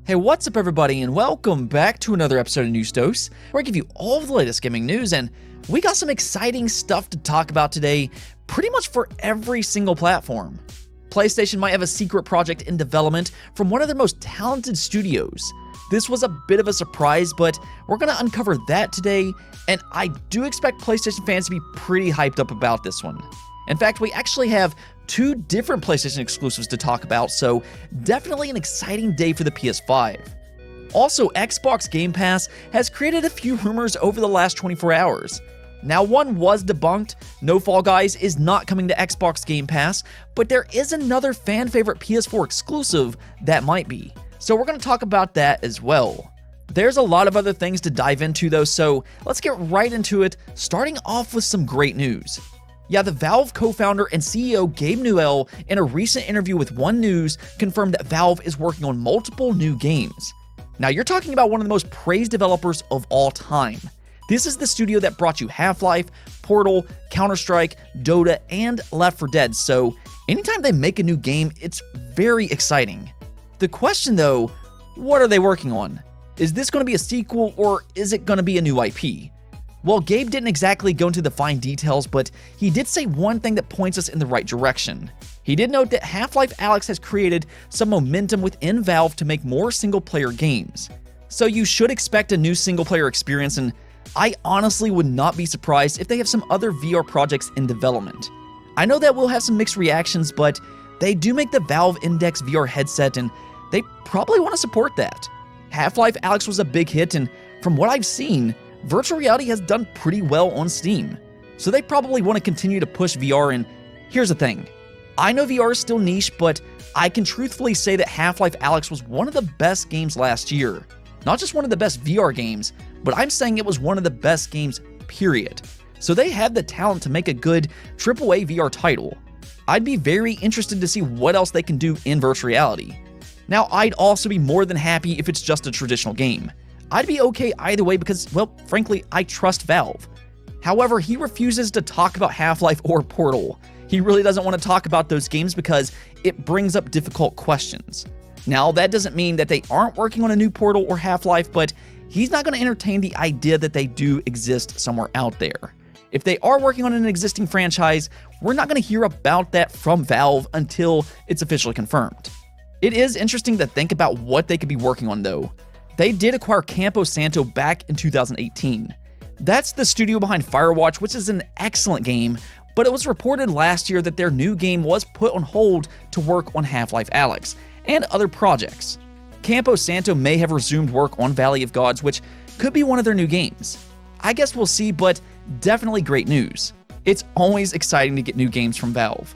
Hey, what's up everybody, and welcome back to another episode of News Dose, where I give you all of the latest gaming news, and we got some exciting stuff to talk about today, pretty much for every single platform. PlayStation might have a secret project in development from one of their most talented studios. This was a bit of a surprise, but we're going to uncover that today, and I do expect PlayStation fans to be pretty hyped up about this one. In fact, we actually have two different PlayStation exclusives to talk about, so definitely an exciting day for the PS5. Also, Xbox Game Pass has created a few rumors over the last 24 hours. Now, one was debunked. No Fall Guys is not coming to Xbox Game Pass, but there is another fan favorite PS4 exclusive that might be. So we're going to talk about that as well. There's a lot of other things to dive into though, so let's get right into it, starting off with some great news. Yeah, the Valve co-founder and CEO Gabe Newell, in a recent interview with One News, confirmed that Valve is working on multiple new games. Now, you're talking about one of the most praised developers of all time. This is the studio that brought you Half-Life, Portal, Counter-Strike, Dota, and Left 4 Dead, so anytime they make a new game, it's very exciting. The question though, what are they working on? Is this going to be a sequel, or is it going to be a new IP? Well, Gabe didn't exactly go into the fine details, but he did say one thing that points us in the right direction. He did note that Half-Life Alyx has created some momentum within Valve to make more single-player games. So you should expect a new single-player experience, and I honestly would not be surprised if they have some other VR projects in development. I know that we'll have some mixed reactions, but they do make the Valve Index VR headset, and they probably want to support that. Half-Life Alyx was a big hit, and from what I've seen, virtual reality has done pretty well on Steam, so they probably want to continue to push VR. And here's the thing, I know VR is still niche, but I can truthfully say that Half-Life Alyx was one of the best games last year. Not just one of the best VR games, but I'm saying it was one of the best games, period. So they have the talent to make a good AAA VR title. I'd be very interested to see what else they can do in virtual reality. Now, I'd also be more than happy if it's just a traditional game. I'd be okay either way because, well, frankly, I trust Valve. However, he refuses to talk about Half-Life or Portal. He really doesn't want to talk about those games because it brings up difficult questions. Now, that doesn't mean that they aren't working on a new Portal or Half-Life, but he's not going to entertain the idea that they do exist somewhere out there. If they are working on an existing franchise, we're not going to hear about that from Valve until it's officially confirmed. It is interesting to think about what they could be working on though. They did acquire Campo Santo back in 2018. That's the studio behind Firewatch, which is an excellent game, but it was reported last year that their new game was put on hold to work on Half-Life Alyx and other projects. Campo Santo may have resumed work on Valley of Gods, which could be one of their new games. I guess we'll see, but definitely great news. It's always exciting to get new games from Valve.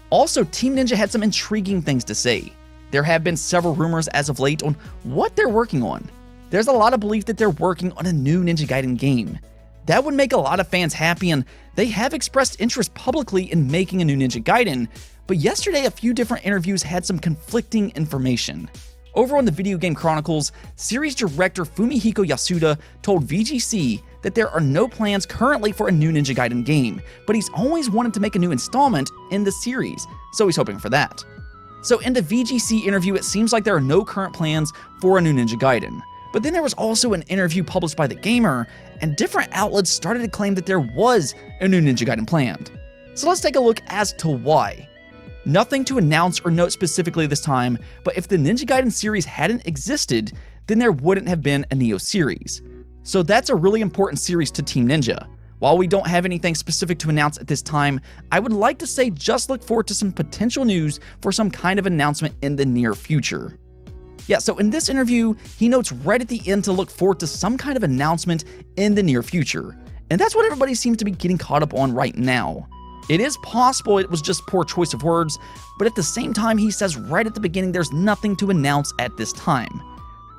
Also, Team Ninja had some intriguing things to say. There have been several rumors as of late on what they're working on. There's a lot of belief that they're working on a new Ninja Gaiden game. That would make a lot of fans happy, and they have expressed interest publicly in making a new Ninja Gaiden, but yesterday a few different interviews had some conflicting information. Over on the Video Game Chronicles, series director Fumihiko Yasuda told VGC that there are no plans currently for a new Ninja Gaiden game, but he's always wanted to make a new installment in the series, so he's hoping for that. So in the VGC interview, it seems like there are no current plans for a new Ninja Gaiden. But then there was also an interview published by The Gamer, and different outlets started to claim that there was a new Ninja Gaiden planned. So let's take a look as to why. Nothing to announce or note specifically this time, but if the Ninja Gaiden series hadn't existed, then there wouldn't have been a Neo series. So that's a really important series to Team Ninja. While we don't have anything specific to announce at this time, I would like to say just look forward to some potential news for some kind of announcement in the near future. Yeah, so in this interview, he notes right at the end to look forward to some kind of announcement in the near future. And that's what everybody seems to be getting caught up on right now. It is possible it was just poor choice of words, but at the same time, he says right at the beginning there's nothing to announce at this time.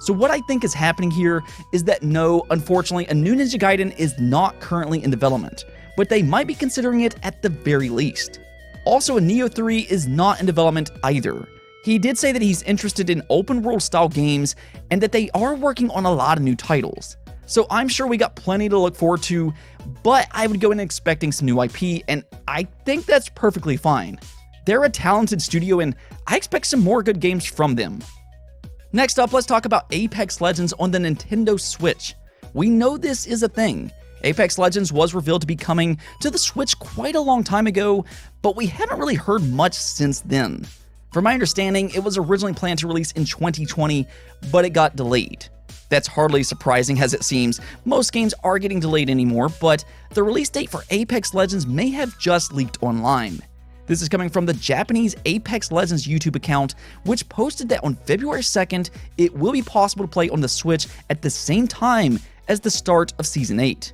So what I think is happening here is that no, unfortunately, a new Ninja Gaiden is not currently in development, but they might be considering it at the very least. Also, a Neo 3 is not in development either. He did say that he's interested in open world style games and that they are working on a lot of new titles. So I'm sure we got plenty to look forward to, but I would go in expecting some new IP, and I think that's perfectly fine. They're a talented studio and I expect some more good games from them. Next up, let's talk about Apex Legends on the Nintendo Switch. We know this is a thing. Apex Legends was revealed to be coming to the Switch quite a long time ago, but we haven't really heard much since then. From my understanding, it was originally planned to release in 2020, but it got delayed. That's hardly surprising as it seems most games are getting delayed anymore, but the release date for Apex Legends may have just leaked online. This is coming from the Japanese Apex Legends YouTube account, which posted that on February 2nd, it will be possible to play on the Switch at the same time as the start of Season 8.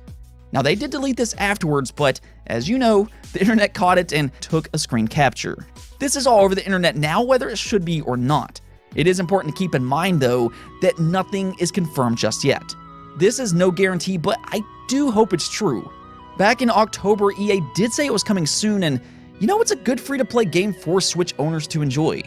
Now, they did delete this afterwards, but as you know, the internet caught it and took a screen capture. This is all over the internet now, whether it should be or not. It is important to keep in mind, though, that nothing is confirmed just yet. This is no guarantee, but I do hope it's true. Back in October, EA did say it was coming soon, and it's a good free-to-play game for Switch owners to enjoy.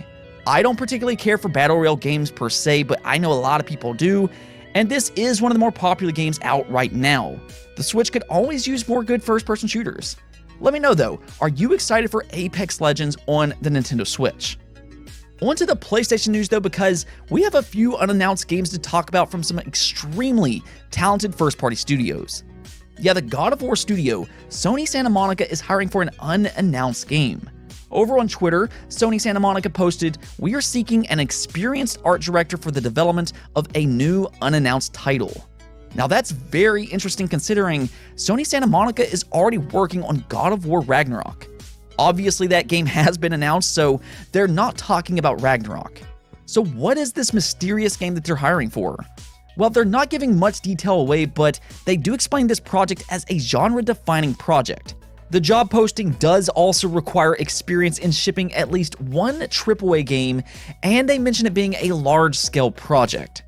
I don't particularly care for Battle Royale games per se, but I know a lot of people do, and this is one of the more popular games out right now. The Switch could always use more good first-person shooters. Let me know though, are you excited for Apex Legends on the Nintendo Switch? On to the PlayStation news though, because we have a few unannounced games to talk about from some extremely talented first-party studios. Yeah, the God of War studio, Sony Santa Monica, is hiring for an unannounced game. Over on Twitter, Sony Santa Monica posted, "We are seeking an experienced art director for the development of a new unannounced title." Now that's very interesting considering Sony Santa Monica is already working on God of War Ragnarok. Obviously that game has been announced, so they're not talking about Ragnarok. So what is this mysterious game that they're hiring for? Well, they're not giving much detail away, but they do explain this project as a genre-defining project. The job posting does also require experience in shipping at least one AAA game, and they mention it being a large-scale project.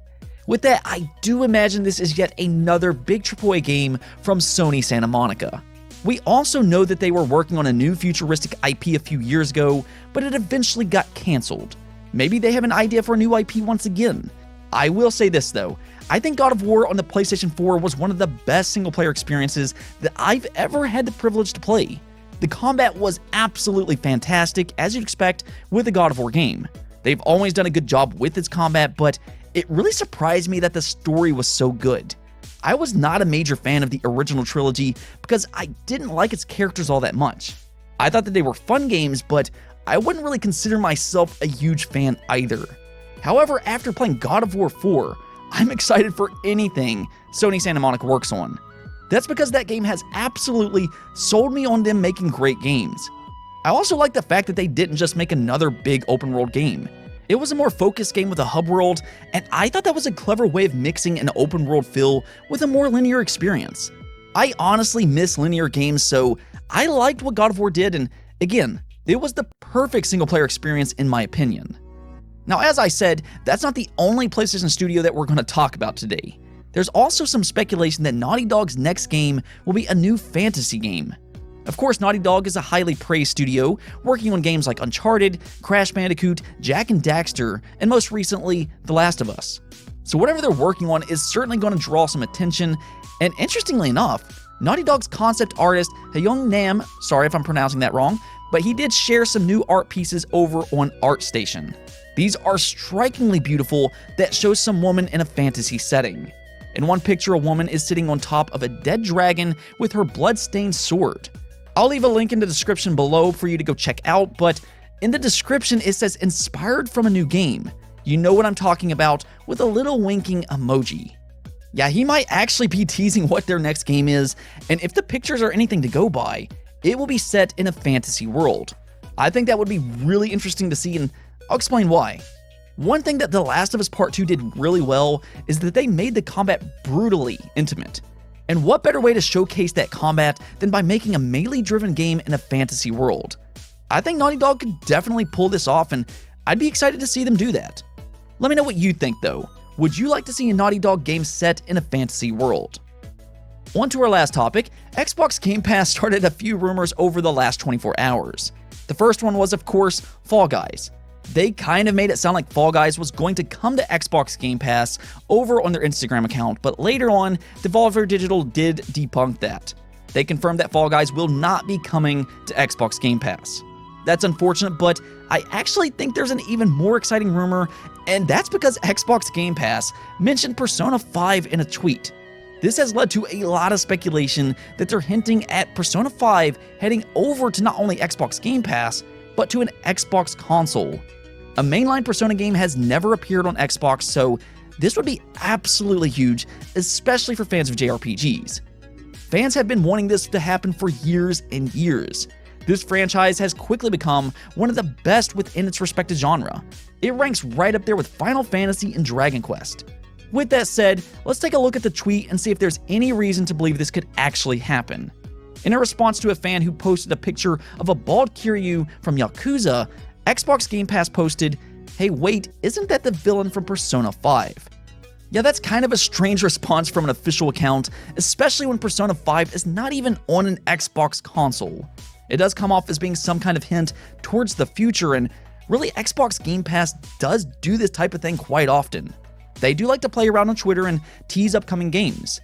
With that, I do imagine this is yet another big AAA game from Sony Santa Monica. We also know that they were working on a new futuristic IP a few years ago, but it eventually got cancelled. Maybe they have an idea for a new IP once again. I will say this though, I think God of War on the PlayStation 4 was one of the best single-player experiences that I've ever had the privilege to play. The combat was absolutely fantastic, as you'd expect with a God of War game. They've always done a good job with its combat, but it really surprised me that the story was so good. I was not a major fan of the original trilogy because I didn't like its characters all that much. I thought that they were fun games, but I wouldn't really consider myself a huge fan either. However, after playing God of War 4, I'm excited for anything Sony Santa Monica works on. That's because that game has absolutely sold me on them making great games. I also like the fact that they didn't just make another big open world game. It was a more focused game with a hub world, and I thought that was a clever way of mixing an open world feel with a more linear experience. I honestly miss linear games, so I liked what God of War did, and again, it was the perfect single player experience in my opinion. Now, as I said, that's not the only PlayStation studio that we're going to talk about today. There's also some speculation that Naughty Dog's next game will be a new fantasy game. Of course, Naughty Dog is a highly praised studio, working on games like Uncharted, Crash Bandicoot, Jak and Daxter, and most recently, The Last of Us. So whatever they're working on is certainly going to draw some attention, and interestingly enough, Naughty Dog's concept artist, Hyung Nam, sorry if I'm pronouncing that wrong, but he did share some new art pieces over on ArtStation. These are strikingly beautiful that show some woman in a fantasy setting. In one picture, a woman is sitting on top of a dead dragon with her blood-stained sword. I'll leave a link in the description below for you to go check out, but in the description it says inspired from a new game. You know what I'm talking about, with a little winking emoji. Yeah, he might actually be teasing what their next game is, and if the pictures are anything to go by, it will be set in a fantasy world. I think that would be really interesting to see, and I'll explain why. One thing that The Last of Us Part 2 did really well is that they made the combat brutally intimate. And what better way to showcase that combat than by making a melee-driven game in a fantasy world? I think Naughty Dog could definitely pull this off, and I'd be excited to see them do that. Let me know what you think though. Would you like to see a Naughty Dog game set in a fantasy world? On to our last topic, Xbox Game Pass started a few rumors over the last 24 hours. The first one was, of course, Fall Guys. They kind of made it sound like Fall Guys was going to come to Xbox Game Pass over on their Instagram account, but later on, Devolver Digital did debunk that. They confirmed that Fall Guys will not be coming to Xbox Game Pass. That's unfortunate, but I actually think there's an even more exciting rumor, and that's because Xbox Game Pass mentioned Persona 5 in a tweet. This has led to a lot of speculation that they're hinting at Persona 5 heading over to not only Xbox Game Pass, but to an Xbox console. A mainline Persona game has never appeared on Xbox, so this would be absolutely huge, especially for fans of JRPGs. Fans have been wanting this to happen for years and years. This franchise has quickly become one of the best within its respective genre. It ranks right up there with Final Fantasy and Dragon Quest. With that said, let's take a look at the tweet and see if there's any reason to believe this could actually happen. In a response to a fan who posted a picture of a bald Kiryu from Yakuza, Xbox Game Pass posted, "Hey wait, isn't that the villain from Persona 5? Yeah, that's kind of a strange response from an official account, especially when Persona 5 is not even on an Xbox console. It does come off as being some kind of hint towards the future, and really Xbox Game Pass does do this type of thing quite often. They do like to play around on Twitter and tease upcoming games.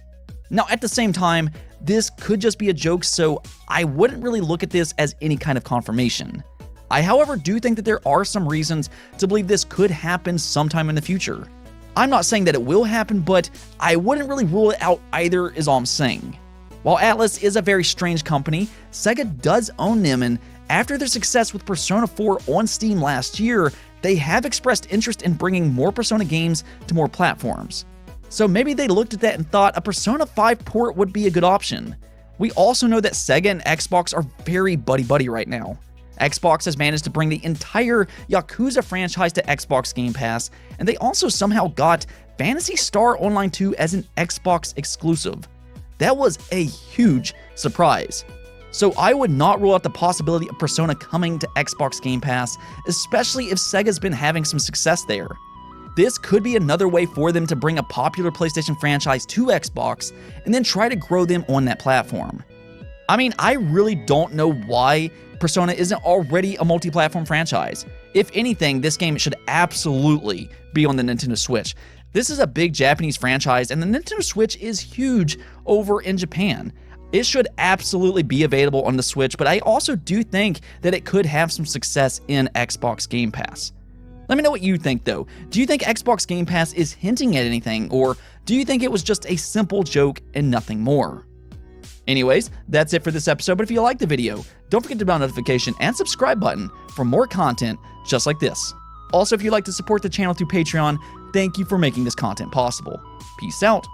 Now, at the same time, this could just be a joke, so I wouldn't really look at this as any kind of confirmation. I, however, do think that there are some reasons to believe this could happen sometime in the future. I'm not saying that it will happen, but I wouldn't really rule it out either, is all I'm saying. While Atlus is a very strange company, Sega does own them, and after their success with Persona 4 on Steam last year, they have expressed interest in bringing more Persona games to more platforms. So maybe they looked at that and thought a Persona 5 port would be a good option. We also know that Sega and Xbox are very buddy-buddy right now. Xbox has managed to bring the entire Yakuza franchise to Xbox Game Pass, and they also somehow got Phantasy Star Online 2 as an Xbox exclusive. That was a huge surprise. So I would not rule out the possibility of Persona coming to Xbox Game Pass, especially if Sega's been having some success there. This could be another way for them to bring a popular PlayStation franchise to Xbox and then try to grow them on that platform. I mean, I really don't know why Persona isn't already a multi-platform franchise. If anything, this game should absolutely be on the Nintendo Switch. This is a big Japanese franchise, and the Nintendo Switch is huge over in Japan. It should absolutely be available on the Switch, but I also do think that it could have some success in Xbox Game Pass. Let me know what you think though. Do you think Xbox Game Pass is hinting at anything, or do you think it was just a simple joke and nothing more? Anyways, that's it for this episode, but if you liked the video, don't forget to bell notification and subscribe button for more content just like this. Also, if you'd like to support the channel through Patreon, thank you for making this content possible. Peace out.